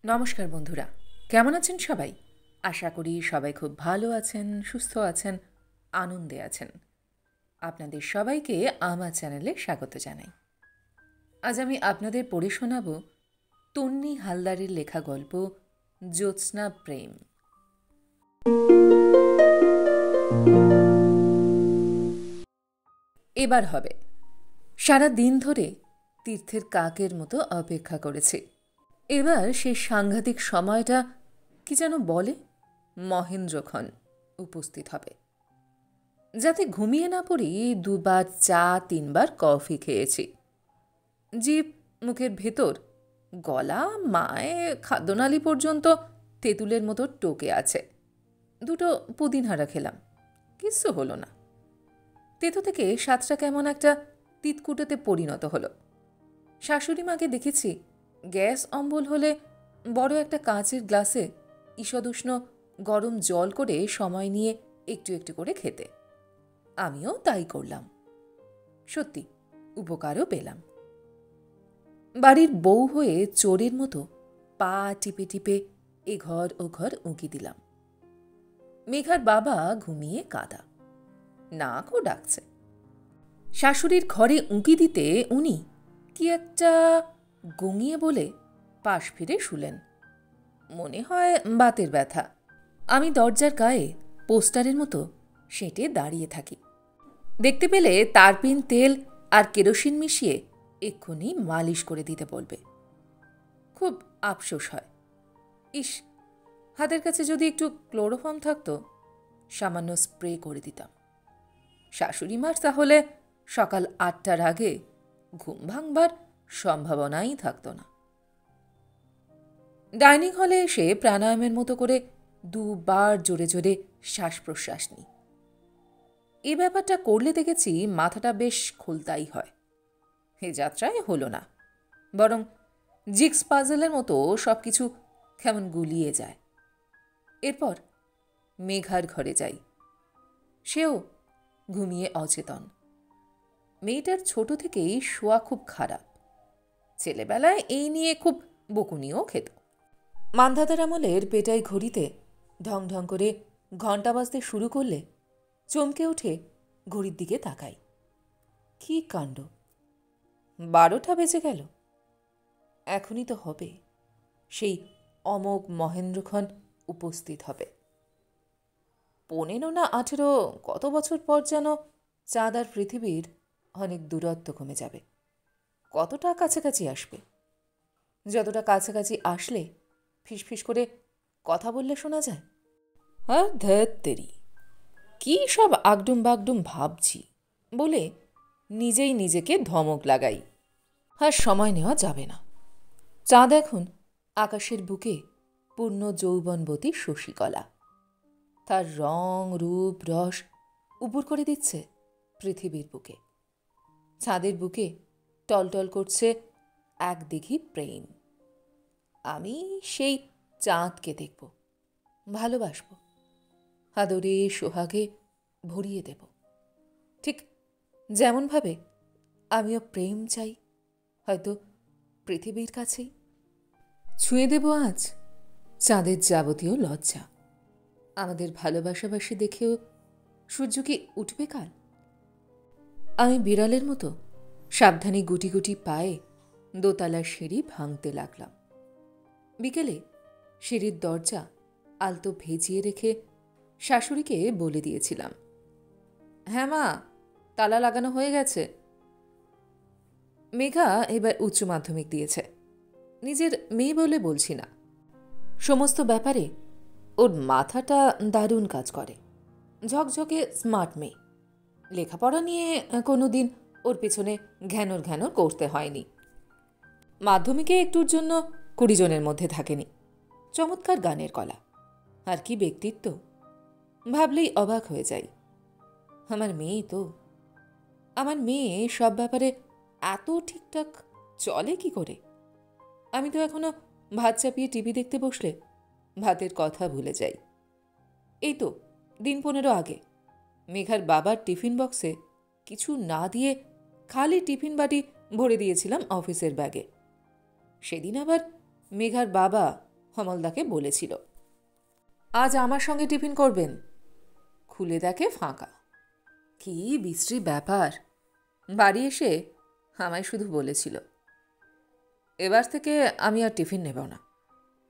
নমস্কার বন্ধুরা, কেমন আছেন সবাই? আশা করি সবাই খুব ভালো আছেন, সুস্থ আছেন, আনন্দে আছেন। আপনাদের সবাইকে আমার চ্যানেলে স্বাগত জানাই। আজ আমি আপনাদের পড়ে শোনাব তন্নি হালদারের লেখা গল্প জ্যোৎস্না প্রেম। এবার হবে। সারা দিন ধরে তীর্থের কাকের মতো অপেক্ষা করেছি। এবার সেই সাংঘাতিক সময়টা কি যেন বলে, মহেন্দ্রক্ষণ উপস্থিত হবে। যাতে ঘুমিয়ে না পড়ি, দুবার চা, তিনবার কফি খেয়েছি। জিভ মুখের ভেতর, গলা, মায়ে, খাদ্যনালী পর্যন্ত তেঁতুলের মতো টোকে আছে। দুটো পুদিনহারা খেলাম, কিচ্ছু হলো না। তেতো থেকে স্বাদটা কেমন একটা তিতকুটোতে পরিণত হলো। শাশুড়ি মাকে দেখেছি গ্যাস অম্বল হলে বড় একটা কাঁচের গ্লাসে ঈষদুষ্ণ গরম জল করে সময় নিয়ে একটু একটু করে খেতে। আমিও তাই করলাম। সত্যি উপকারও পেলাম। বাড়ির বউ হয়ে চোরের মতো পা টিপে টিপে এ ঘর ও ঘর উঁকি দিলাম। মেঘার বাবা ঘুমিয়ে কাঁদা, নাকও ডাকছে। শাশুড়ির ঘরে উঁকি দিতে উনি কি একটা গঙিয়ে বলে পাশ ফিরে শুলেন। মনে হয় বাতের ব্যথা। আমি দরজার গায়ে পোস্টারের মতো সেঁটে দাঁড়িয়ে থাকি। দেখতে পেলে তারপিন তেল আর কেরোসিন মিশিয়ে এক্ষুনি মালিশ করে দিতে বলবে। খুব আফসোস হয়। ইস, হাতের কাছে যদি একটু ক্লোরোফর্ম থাকতো, সামান্য স্প্রে করে দিতাম। শাশুড়ি মার তাহলে সকাল 8টার আগে ঘুম ভাঙবার সম্ভাবনাই থাকত না। ডাইনিং হলে এসে প্রাণায়ামের মতো করে দুবার জোরে জোরে শ্বাস প্রশ্বাস নিই। এ ব্যাপারটা করলে দেখেছি মাথাটা বেশ খোলতাই হয়। এ যাত্রায় হলো না, বরং জিক্স পাজলের মতো সব কিছু কেমন গুলিয়ে যায়। এরপর মেঘার ঘরে যাই। সেও ঘুমিয়ে অচেতন। মেয়েটার ছোট থেকেই শোয়া খুব খারাপ। ছেলেবেলায় এই নিয়ে খুব বকুনিও খেত। মান্ধাতার আমলের পেটাই ঘড়িতে ঢং ঢং করে ঘণ্টা বাজতে শুরু করলে চমকে উঠে ঘড়ির দিকে তাকাই। কি কাণ্ড! 12টা বেজে গেল। এখনই তো হবে সেই অমোঘ মহেন্দ্রক্ষণ উপস্থিত হবে। 15 না 18 কত বছর পর যেন চাঁদ আর পৃথিবীর অনেক দূরত্ব কমে যাবে। কতটা কাছাকাছি আসবে, যতটা কাছাকাছি আসলে ফিসফিস করে কথা বললে শোনা যায়। আর ধ্যাত্তেরি, কী সব আগডুম বাগডুম ভাবছি বলে নিজেই নিজেকে ধমক লাগাই। আর সময় নেওয়া যাবে না। চাঁদ এখন আকাশের বুকে পূর্ণ যৌবনবতী শশীকলা। তার রং, রূপ, রস উপর করে দিচ্ছে পৃথিবীর বুকে। চাঁদের বুকে টলটল করছে এক দিঘি প্রেম। আমি সেই চাঁদকে দেখব, ভালোবাসব, আদরে সোহাগে ভরিয়ে দেব। ঠিক যেমনভাবে আমিও প্রেম চাই, হয়তো পৃথিবীর কাছেই। ছুঁয়ে দেব আজ চাঁদের যাবতীয় লজ্জা। আমাদের ভালোবাসাবাসি দেখেও সূর্য কি উঠবে কাল? আমি বিড়ালের মতো সাবধানে গুটি গুটি পায়ে দোতলার সিঁড়ি ভাঙতে লাগলাম। বিকেলে সিঁড়ির দরজা আলতো ভেজিয়ে রেখে শাশুড়িকে বলে দিয়েছিলাম, হ্যাঁ মা, তালা লাগানো হয়ে গেছে। মেঘা এবার উচ্চ মাধ্যমিক দিয়েছে। নিজের মেয়ে বলে বলছি না, সমস্ত ব্যাপারে ওর মাথাটা দারুণ কাজ করে। ঝকঝকে স্মার্ট মেয়ে। লেখাপড়া নিয়ে কোনো দিন ওর পেছনে ঘ্যানর ঘ্যানর করতে হয়নি। মাধ্যমিকে একটুর জন্য 20 জনের মধ্যে থাকেনি। চমৎকার গানের কলা, আর কি ব্যক্তিত্ব! ভাবলেই অবাক হয়ে যাই। আমার মেয়ে তো, আমার মেয়ে সব ব্যাপারে এত ঠিকঠাক চলে কি করে? আমি তো এখনো ভাত চাপিয়ে টিভি দেখতে বসলে ভাতের কথা ভুলে যাই। এই তো দিন 15 আগে মেঘার বাবার টিফিন বক্সে কিছু না দিয়ে খালি টিফিন বাটি ভরে দিয়েছিলাম অফিসের ব্যাগে। সেদিন আবার মেঘার বাবা অমলদাকে বলেছিল, আজ আমার সঙ্গে টিফিন করবেন। খুলে দেখে ফাঁকা। কি বিশ্রী ব্যাপার। বাড়ি এসে আমায় শুধু বলেছিল, এবার থেকে আমি আর টিফিন নেব না,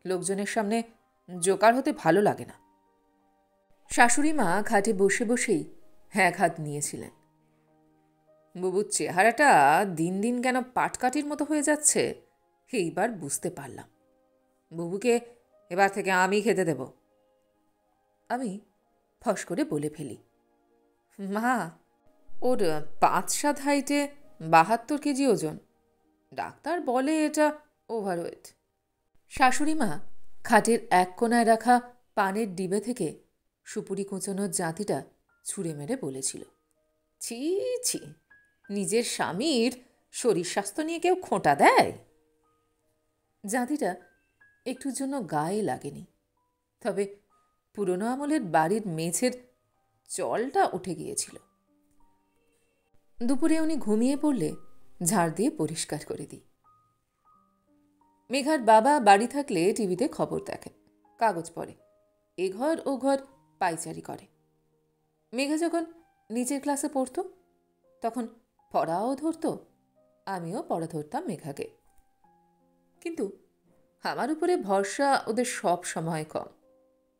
লোকজনের সামনে জোকার হতে ভালো লাগে না। শাশুড়ি মা খাটে বসে বসেই এক হাত নিয়েছিলেন। বুবুর চেহারাটা দিন দিন কেন পাটকাঠির মতো হয়ে যাচ্ছে এইবার বুঝতে পারলাম। বুবুকে এবার থেকে আমি খেতে দেব। আমি ফস করে বলে ফেলি, মা, ওর 5-7 হাইটে 72 কেজি ওজন। ডাক্তার বলে এটা ওভারওয়েট। শাশুড়ি মা খাটের এক কোণায় রাখা পানের ডিবে থেকে সুপুরি কুঁচোনোর জাঁতিটা ছুঁড়ে মেরে বলেছিল, ছি ছি, নিজের স্বামীর শরীর স্বাস্থ্য নিয়ে কেউ খোঁটা দেয়? জাঁতিটা একটুর জন্য গায়ে লাগেনি, তবে পুরনো আমলের বাড়ির মেঝের জলটা উঠে গিয়েছিল। দুপুরে উনি ঘুমিয়ে পড়লে ঝাড় দিয়ে পরিষ্কার করে দিই। মেঘার বাবা বাড়ি থাকলে টিভিতে খবর দেখে, কাগজ পড়ে, এ ঘর ও ঘর পাইচারি করে। মেঘা যখন নিচের ক্লাসে পড়ত তখন পড়াও ধরত, আমিও পড়া ধরতাম মেঘাকে। কিন্তু আমার উপরে ভরসা ওদের সব সময় কম।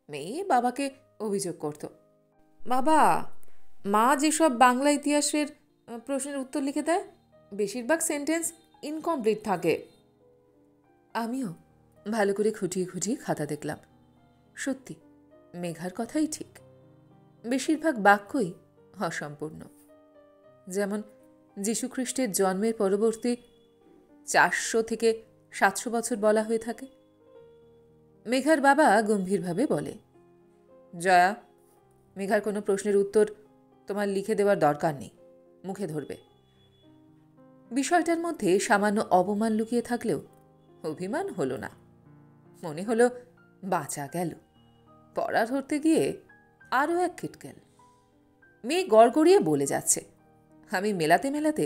মেয়ে বাবাকে অভিযোগ করত, বাবা, মা যেসব বাংলা ইতিহাসের প্রশ্নের উত্তর লিখে দেয় বেশিরভাগ সেন্টেন্স ইনকমপ্লিট থাকে। আমিও ভালো করে খুঁটিয়ে খুঁটিয়ে খাতা দেখলাম। সত্যি মেঘার কথাই ঠিক, বেশিরভাগ বাক্যই অসম্পূর্ণ। যেমন যীশুখ্রিস্টের জন্মের পরবর্তী 400 থেকে 700 বছর বলা হয়ে থাকে। মেঘার বাবা গম্ভীরভাবে বলে, জয়া, মেঘার কোনো প্রশ্নের উত্তর তোমার লিখে দেওয়ার দরকার নেই, মুখে ধরবে। বিষয়টার মধ্যে সামান্য অপমান লুকিয়ে থাকলেও অভিমান হলো না। মনে হলো বাঁচা গেল। পড়া ধরতে গিয়ে আরও এক কিটকেল। মেয়ে গড়গড়িয়ে বলে যাচ্ছে, আমি মেলাতে মেলাতে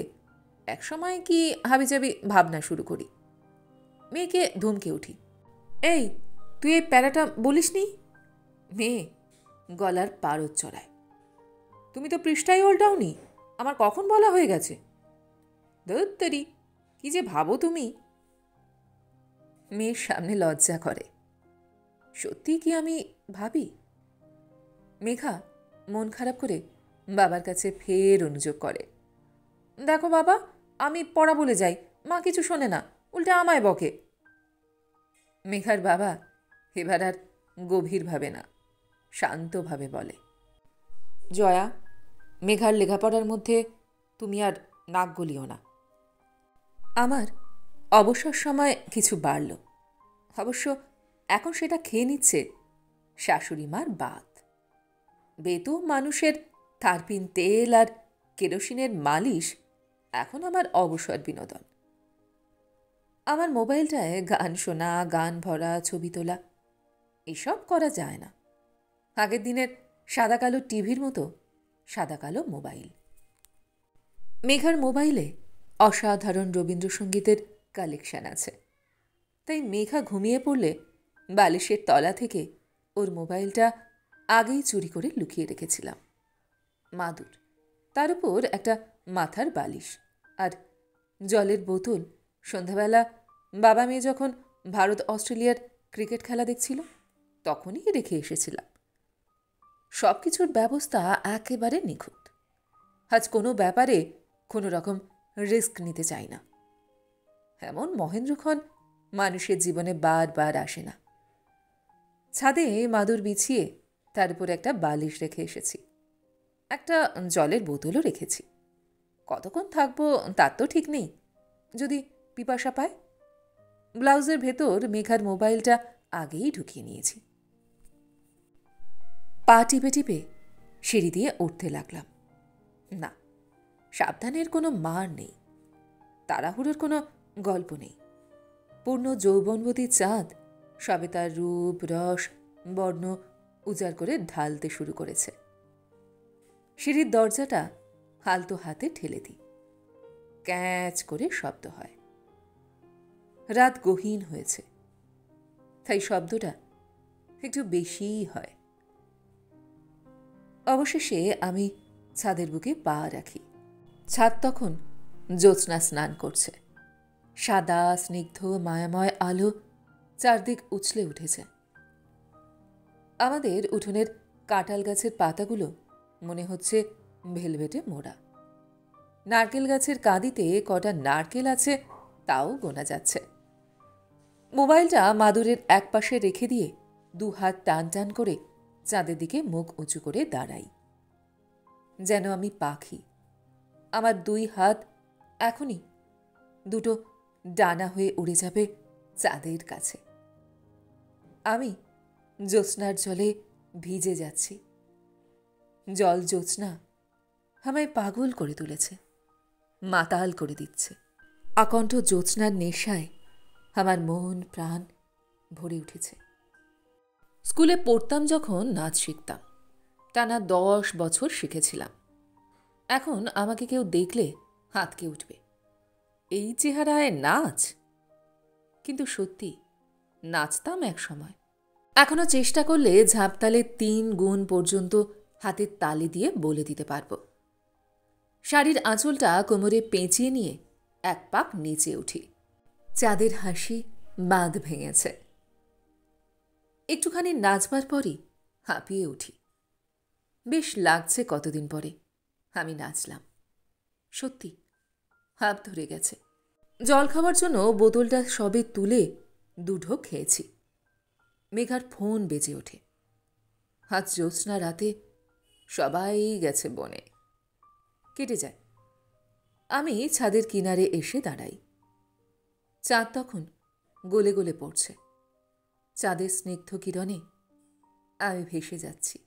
একসময় কি হাবিজাবি ভাবনা শুরু করি। মেয়েকে ধমকে উঠি, এই, তুই এই প্যারাটা বলিসনি? মেয়ে গলার পারদ চড়ায়, তুমি তো পৃষ্ঠাই উল্টাওনি, আমার কখন বলা হয়ে গেছে? দত্তরি, কি যে ভাবো তুমি। মেয়ের সামনে লজ্জা করে। সত্যি কি আমি ভাবি? মেঘা মন খারাপ করে বাবার কাছে ফের অনুযোগ করে, দেখো বাবা, আমি পড়া বলে যাই, মা কিছু শোনে না, উল্টে আমায় বকে। মেঘার বাবা এবার আর গভীরভাবে না, শান্তভাবে বলে, জয়া, মেঘার লেখাপড়ার মধ্যে তুমি আর নাক গলিও না। আমার অবসর সময় কিছু বাড়ল। অবশ্য এখন সেটা খেয়ে নিচ্ছে শাশুড়ি মার বাত। বেতু মানুষের থারপিন তেল আর কেরোসিনের মালিশ এখন আমার অবসর বিনোদন। আমার মোবাইলটায় গান শোনা, গান ভরা, ছবি তোলা এসব করা যায় না। আগের দিনের সাদা কালো টিভির মতো সাদা কালো মোবাইল। মেঘার মোবাইলে অসাধারণ রবীন্দ্রসঙ্গীতের কালেকশন আছে, তাই মেঘা ঘুমিয়ে পড়লে বালিশের তলা থেকে ওর মোবাইলটা আগেই চুরি করে লুকিয়ে রেখেছিলাম। মাদুর, তার উপর একটা মাথার বালিশ আর জলের বোতল। সন্ধ্যাবেলা বাবা মেয়ে যখন ভারত অস্ট্রেলিয়ার ক্রিকেট খেলা দেখছিল তখনই রেখে এসেছিলাম। সব কিছুর ব্যবস্থা একেবারে নিখুঁত। আজ কোনো ব্যাপারে কোনো রকম রিস্ক নিতে চাই না। এমন মহেন্দ্রক্ষণ মানুষের জীবনে বারবার আসে না। ছাদে মাদুর বিছিয়ে তার উপর একটা বালিশ রেখে এসেছি, একটা জলের বোতলও রেখেছি। কতক্ষণ থাকবো তার তো ঠিক নেই, যদি পিপাসা পায়। ব্লাউজের ভেতর মেঘার মোবাইলটা আগেই ঢুকিয়ে নিয়েছি। পা টিপে টিপে সিঁড়ি দিয়ে উঠতে লাগলাম। না, সাবধানের কোনো মার নেই, তাড়াহুড়োর কোনো গল্প নেই। পূর্ণ যৌবনবতী চাঁদ সবে তার রূপ, রস, বর্ণ উজাড় করে ঢালতে শুরু করেছে। সিঁড়ির দরজাটা আলতো হাতে ঠেলে দিই, ক্যাচ করে শব্দ হয়। রাত গহীন হয়েছে। তাই শব্দটা একটু বেশিই হয়। অবশেষে আমি ছাদের বুকে পা রাখি। ছাদ তখন জ্যোৎস্না স্নান করছে। সাদা স্নিগ্ধ মায়াময় আলো চারদিক উছলে উঠেছে। আমাদের উঠোনের কাঁঠাল গাছের পাতাগুলো মনে হচ্ছে ভেলভেটে মোড়া। নারকেল গাছের কাঁদিতে কটা নারকেল আছে তাও গোনা যাচ্ছে। মোবাইলটা মাদুরের এক পাশে রেখে দিয়ে 2 হাত টান টান করে চাঁদের দিকে মুখ উঁচু করে দাঁড়াই, যেন আমি পাখি। আমার 2 হাত এখনই দুটো ডানা হয়ে উড়ে যাবে চাঁদের কাছে। আমি জ্যোৎস্নার জলে ভিজে যাচ্ছি। জল জ্যোৎস্না আমায় পাগল করে তুলেছে, মাতাল করে দিচ্ছে। আকণ্ঠ জ্যোৎস্নার নেশায় আমার মন প্রাণ ভরে উঠেছে। স্কুলে পড়তাম যখন নাচ শিখতাম, টানা 10 বছর শিখেছিলাম। এখন আমাকে কেউ দেখলে হাতকে উঠবে, এই চেহারায় নাচ। কিন্তু সত্যি নাচতাম এক সময়। এখনো চেষ্টা করলে ঝাঁপতালে 3 গুণ পর্যন্ত হাতের তালি দিয়ে বলে দিতে পারব। শাড়ির আঁচলটা কোমরে পেঁচিয়ে নিয়ে 1 পাক নিচে উঠি। চাঁদের হাসি বাঁধ ভেঙেছে। একটুখানি নাচবার পরই হাঁপিয়ে উঠি। বেশ লাগছে কতদিন পরে আমি নাচলাম। সত্যি হাঁপ ধরে গেছে। জল খাওয়ার জন্য বোতলটা সবে তুলে 2 ঢোক খেয়েছি। মেঘার ফোন বেজে ওঠে। আজ জ্যোৎস্না রাতে সবাই গেছে বনে। কেটে যায়। আমি ছাদের কিনারে এসে দাঁড়াই। চাঁদ তখন গলে গলে পড়ছে। চাঁদের স্নিগ্ধ কিরণে আমি ভেসে যাচ্ছি।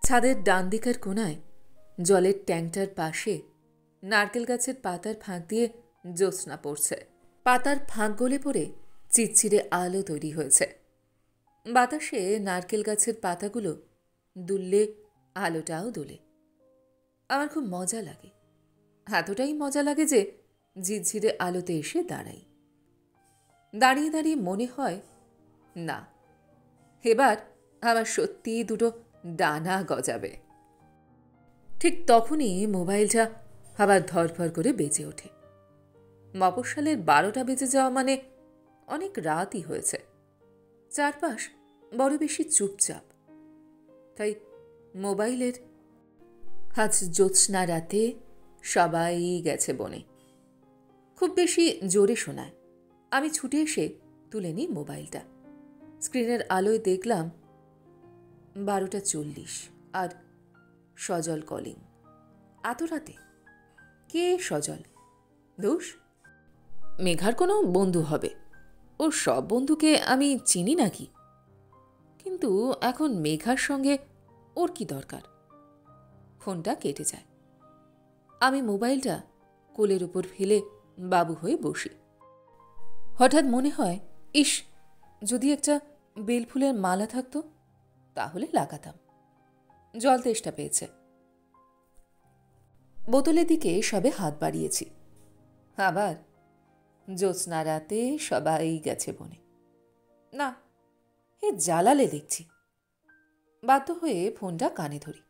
ছাদের ডান দিকের কোণায় জলের ট্যাঙ্কটার পাশে নারকেল গাছের পাতার ফাঁক দিয়ে জ্যোৎস্না পড়ছে। পাতার ফাঁক গলে পড়ে চিরচিরে আলো তৈরি হয়েছে। বাতাসে নারকেল গাছের পাতাগুলো দুললে আলোটাও দোলে। আমার খুব মজা লাগে। এতটাই মজা লাগে যে ঝিরঝিরে আলোতে এসে দাঁড়াই। দাঁড়িয়ে দাঁড়িয়ে মনে হয়, না, এবার আমার সত্যি 2টো ডানা গজাবে। ঠিক তখনই মোবাইলটা আবার ধরফর করে বেজে ওঠে। মফস্বলের 12টা বেজে যাওয়া মানে অনেক রাতই হয়েছে। চারপাশ বড় বেশি চুপচাপ। তাই মোবাইলের আজ জ্যোৎস্না রাতে সবাই গেছে বনে খুব বেশি জোরে শোনায়। আমি ছুটে এসে তুলে নিই মোবাইলটা। স্ক্রিনের আলোয় দেখলাম 12:40 আর সজল কলিং। এত রাতে কে সজল? দোষ মেঘার কোনো বন্ধু হবে। ওর সব বন্ধুকে আমি চিনি নাকি? কিন্তু এখন মেঘার সঙ্গে ওর কি দরকার? ফোনটা কেটে যায়। আমি মোবাইলটা কোলের উপর ফেলে বাবু হয়ে বসি। হঠাৎ মনে হয়, ইস, যদি একটা বেলফুলের মালা থাকতো তাহলে লাগাতাম। জল তেষ্টা পেয়েছে। বোতলের দিকে সবে হাত বাড়িয়েছি। আবার জ্যোৎস্না রাতে সবাই গেছে বনে। না, এ জ্বালালে দেখছি। বাধ্য হয়ে ফোনটা কানে ধরি।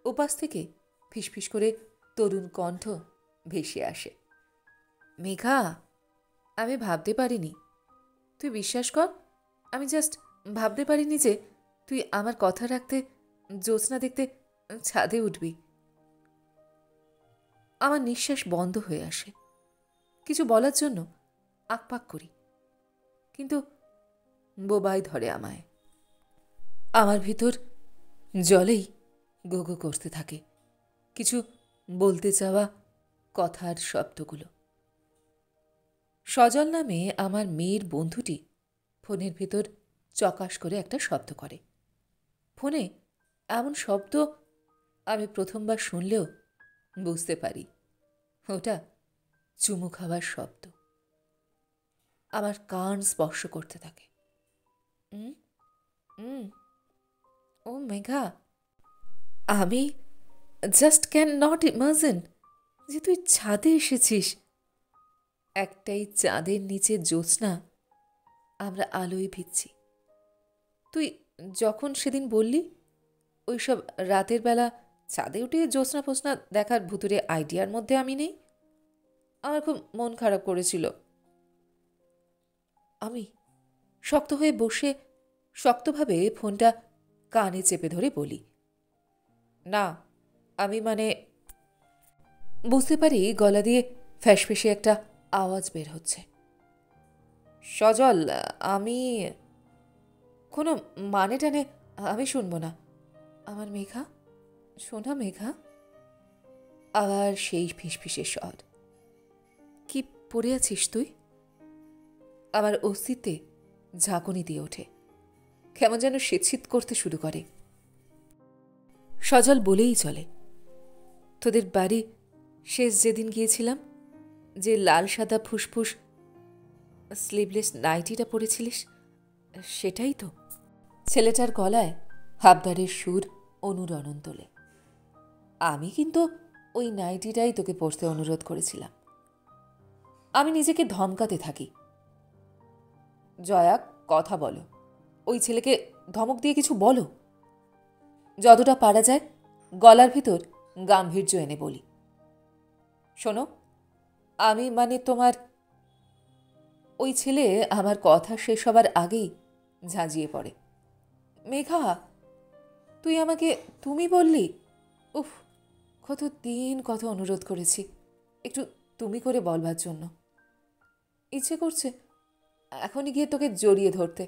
ওপাশ থেকে ফিসফিস করে তরুণ কণ্ঠ ভেসে আসে। মেঘা, আমি ভাবতে পারিনি, তুই বিশ্বাস কর, আমি জাস্ট ভাবতে পারিনি যে তুই আমার কথা রাখতে জ্যোৎস্না দেখতে ছাদে উঠবি। আমার নিঃশ্বাস বন্ধ হয়ে আসে। কিছু বলার জন্য আকপাক করি, কিন্তু বোবাই ধরে আমায়। আমার ভিতর জলেই গো গো করতে থাকে কিছু বলতে চাওয়া কথার শব্দগুলো। সজল নামে আমার মেয়ের বন্ধুটি ফোনের ভেতর চকাশ করে একটা শব্দ করে। ফোনে এমন শব্দ আমি প্রথমবার শুনলেও বুঝতে পারি ওটা চুমু খাওয়ার শব্দ। আমার কান স্পর্শ করতে থাকে। ও মেঘা, আমি জাস্ট ক্যান নট ইমাজিন যে তুই ছাদে এসেছিস। একটাই চাঁদের নিচে জ্যোৎস্না, আমরা আলোয় ভিজছি। তুই যখন সেদিন বললি ওইসব রাতের বেলা ছাদে উঠে জ্যোৎস্না ফোৎস্না দেখার ভুতুরে আইডিয়ার মধ্যে আমি নেই, আমার খুব মন খারাপ করেছিল। আমি শক্ত হয়ে বসে শক্তভাবে ফোনটা কানে চেপে ধরে বলি, না আমি বুঝতে পারি গলা দিয়ে ফ্যাঁসফেঁসে একটা আওয়াজ বের হচ্ছে। সজল, আমি কোনো মানে টানে আমি শুনব না। আমার মেঘা, শোনা মেঘা। আবার সেই ফিসফিসে স্বর। কি পড়ে আছিস তুই? আমার অস্তিত্বে ঝাঁকুনি দিয়ে ওঠে, কেমন যেন সেচিত করতে শুরু করে। সজল বলেই চলে, তোদের বাড়ি শেষ যেদিন গিয়েছিলাম, যে লাল সাদা ফুসফুস স্লিভলেস নাইটিটা পরেছিলিস, সেটাই তো। ছেলেটার গলায় হাবদারের সুর অনুরণন তোলে। আমি কিন্তু ওই নাইটিটাই তোকে পরতে অনুরোধ করেছিলাম। আমি নিজেকে ধমকাতে থাকি, জয়া কথা বলো, ওই ছেলেকে ধমক দিয়ে কিছু বলো। যতটা পারা যায় গলার ভিতর গাম্ভীর্য এনে বলি, শোনো, আমি তোমার ওই ছেলে আমার কথা শেষ হবার আগেই ঝাঁঝিয়ে পড়ে। মেঘা, তুই আমাকে তুমি বললি? উফ, কত দিন কত অনুরোধ করেছি একটু তুমি করে বলবার জন্য। ইচ্ছে করছে এখনই গিয়ে তোকে জড়িয়ে ধরতে,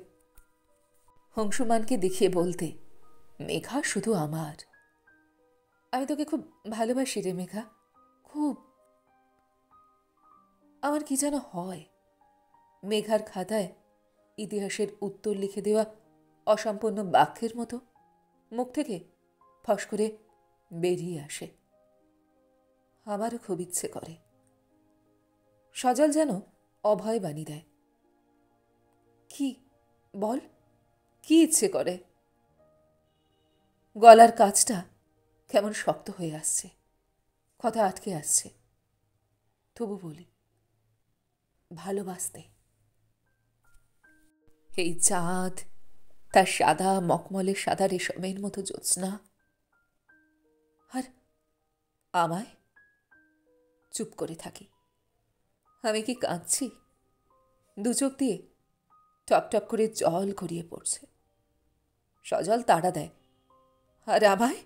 হংসুমানকে দেখিয়ে বলতে, মেঘা শুধু আমার। আমি তোকে খুব ভালোবাসি রে মেঘা, খুব। আমার কি যেন হয়, মেঘার খাতায় ইতিহাসের উত্তর লিখে দেওয়া অসম্পূর্ণ বাক্যের মতো মুখ থেকে ফস করে বেরিয়ে আসে। আমারও খুব ইচ্ছে করে। সজল যেন অভয় বাণী দেয়। কি বল, কি ইচ্ছে করে? গলার কাজটা কেমন শক্ত হয়ে আসছে, কথা আটকে আসছে। তবু বলি, ভালোবাসতে। এই চাঁদ, তার সাদা মকমলে সাদা রেশমের মতো জ্যোৎস্না, আর আমায়। চুপ করে থাকি। আমি কি কাঁদছি? দু চোখ দিয়ে টপ টপ করে জল গড়িয়ে পড়ছে। সজল তাড়া দেয়, আর আমায়?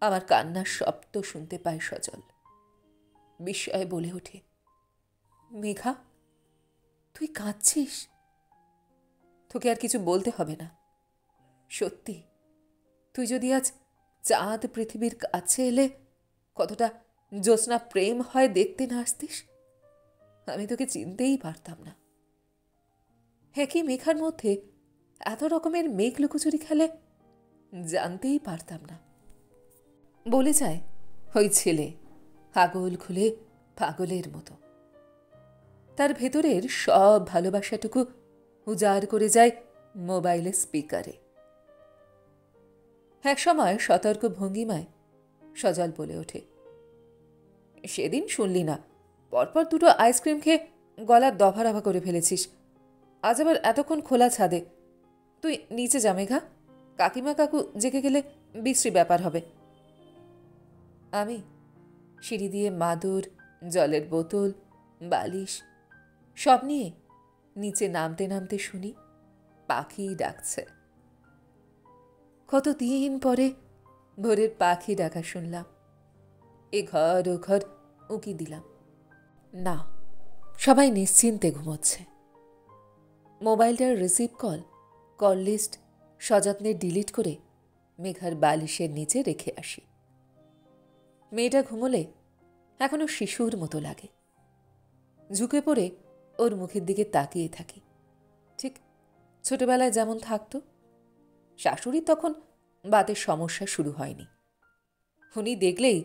আমার কান্নার শব্দ শুনতে পায় সজল। বিস্ময়ে বলে ওঠে, মেঘা, তুই কাঁদছিস? তোকে আর কিছু বলতে হবে না। সত্যি, তুই যদি আজ চাঁদ পৃথিবীর কাছে এলে কতটা জ্যোৎস্না প্রেম হয় দেখতে না আসতিস, আমি তোকে চিনতেই পারতাম না। একই মেঘার মধ্যে এত রকমের মেঘ লুকোচুরি খেলে জানতেই পারতাম না। বলে যায় ওই ছেলে পাগল খুলে পাগলের মতো, তার ভেতরের সব ভালোবাসাটুকু উজাড় করে যায় মোবাইলের স্পিকারে। একসময় সতর্ক ভঙ্গিমায় সজল বলে ওঠে, সেদিন শুনলি না, পরপর দুটো আইসক্রিম খেয়ে গলার দফারফা করে ফেলেছিস, আজ আবার এতক্ষণ খোলা ছাদে। তুই নিচে যা মেঘা, কাকিমা কাকু জেগে গেলে বিশ্রী ব্যাপার হবে। আমি সিঁড়ি দিয়ে মাদুর, জলের বোতল, বালিশ সব নিয়ে নিচে নামতে নামতে শুনি পাখি ডাকছে। কতদিন পরে ভোরের পাখি ডাকা শুনলাম। এ ঘর ও ঘর উঁকি দিলাম, না, সবাই নিশ্চিন্তে ঘুমোচ্ছে। মোবাইলটার রিসিভ কল লিস্ট সযত্নে ডিলিট করে মেঘার বালিশের নিচে রেখে আসি। মেয়েটা ঘুমোলে এখনো শিশুর মতো লাগে। ঝুঁকে পড়ে ওর মুখের দিকে তাকিয়ে থাকি, ঠিক ছোটবেলায় যেমন থাকতো। শাশুড়ি তখন বাতের সমস্যা শুরু হয়নি। উনি দেখলেই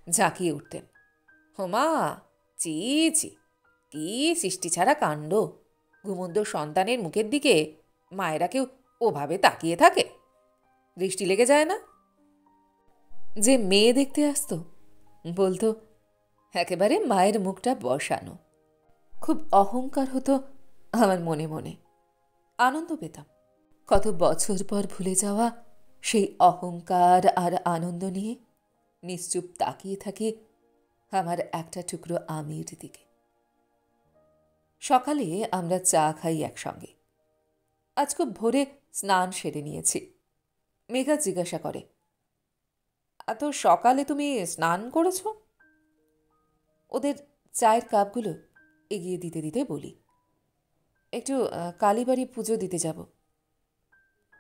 ঝাঁকিয়ে উঠতেন, হোমা, চি চি, কি সৃষ্টি ছাড়া কাণ্ড, ঘুমন্ত সন্তানের মুখের দিকে মায়েরা কেউ ওভাবে তাকিয়ে থাকে, দৃষ্টি লেগে যায় না? যে মেয়ে দেখতে আসতো বলতো একেবারে মায়ের মুখটা বসানো। খুব অহংকার হতো আমার মনে মনে, আনন্দ পেতাম। কত বছর পর ভুলে যাওয়া সেই অহংকার আর আনন্দ নিয়ে নিশ্চুপ তাকিয়ে থাকি আমার একটা টুকরো আমির দিকে। সকালে আমরা চা খাই একসঙ্গে। আজ খুব ভোরে স্নান সেরে নিয়েছি। মেঘা জিজ্ঞাসা করে, এত সকালে তুমি স্নান করেছ? ওদের চায়ের কাপগুলো এগিয়ে দিতে দিতে বলি, একটু কালীবাড়ি পুজো দিতে যাব।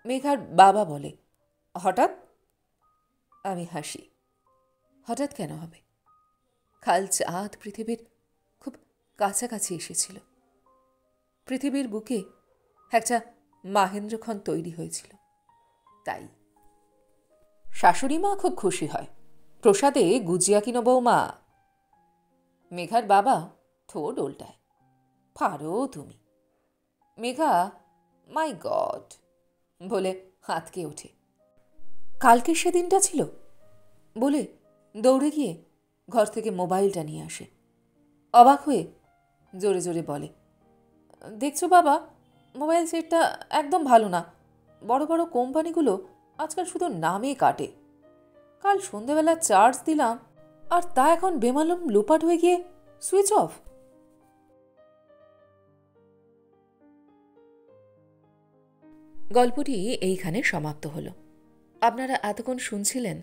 মেঘার বাবা বলে, হঠাৎ? আমি হাসি, হঠাৎ কেন হবে? কাল চাঁদ পৃথিবীর খুব কাছাকাছি এসেছিল। পৃথিবীর বুকে একটা মাহেন্দ্রক্ষণ তৈরি হয়েছিল, তাই। শাশুড়ি মা খুব খুশি হয়। প্রসাদে গুজিয়া কিনো বৌমা। মেঘার বাবা ঠোঁট উল্টায়, পারো তুমি। মেঘা মাই গড বলে হাতকে ওঠে। কালকে সেদিনটা ছিল বলে দৌড়ে গিয়ে ঘর থেকে মোবাইলটা নিয়ে আসে। অবাক হয়ে জোরে জোরে বলে, দেখছো বাবা, মোবাইল সেটটা একদম ভালো না। বড় বড় কোম্পানিগুলো আজকাল শুধু নামে কাটে। কাল সন্ধেবেলা চার্জ দিলাম আর তা এখন বেমালুম লোপাট হয়ে গিয়ে সুইচ অফ। গল্পটি এইখানে সমাপ্ত হল। আপনারা এতক্ষণ শুনছিলেন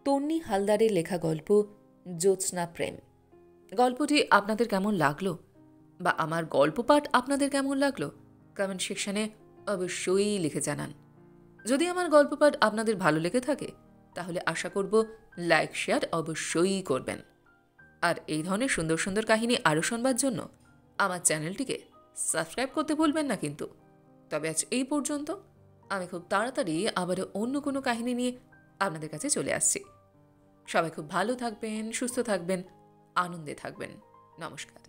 তন্নি হালদারের লেখা গল্প জ্যোৎস্না প্রেম। গল্পটি আপনাদের কেমন লাগলো বা আমার গল্প পাঠ আপনাদের কেমন লাগলো কমেন্ট সেকশনে অবশ্যই লিখে জানান। যদি আমার গল্প পাঠ আপনাদের ভালো লেগে থাকে তাহলে আশা করব লাইক শেয়ার অবশ্যই করবেন। আর এই ধরনের সুন্দর সুন্দর কাহিনী আরও শোনবার জন্য আমার চ্যানেলটিকে সাবস্ক্রাইব করতে ভুলবেন না কিন্তু। তবে আজ এই পর্যন্ত। আমি খুব তাড়াতাড়ি আবার অন্য কোনো কাহিনী নিয়ে আপনাদের কাছে চলে আসছি। সবাই খুব ভালো থাকবেন, সুস্থ থাকবেন, আনন্দে থাকবেন। নমস্কার।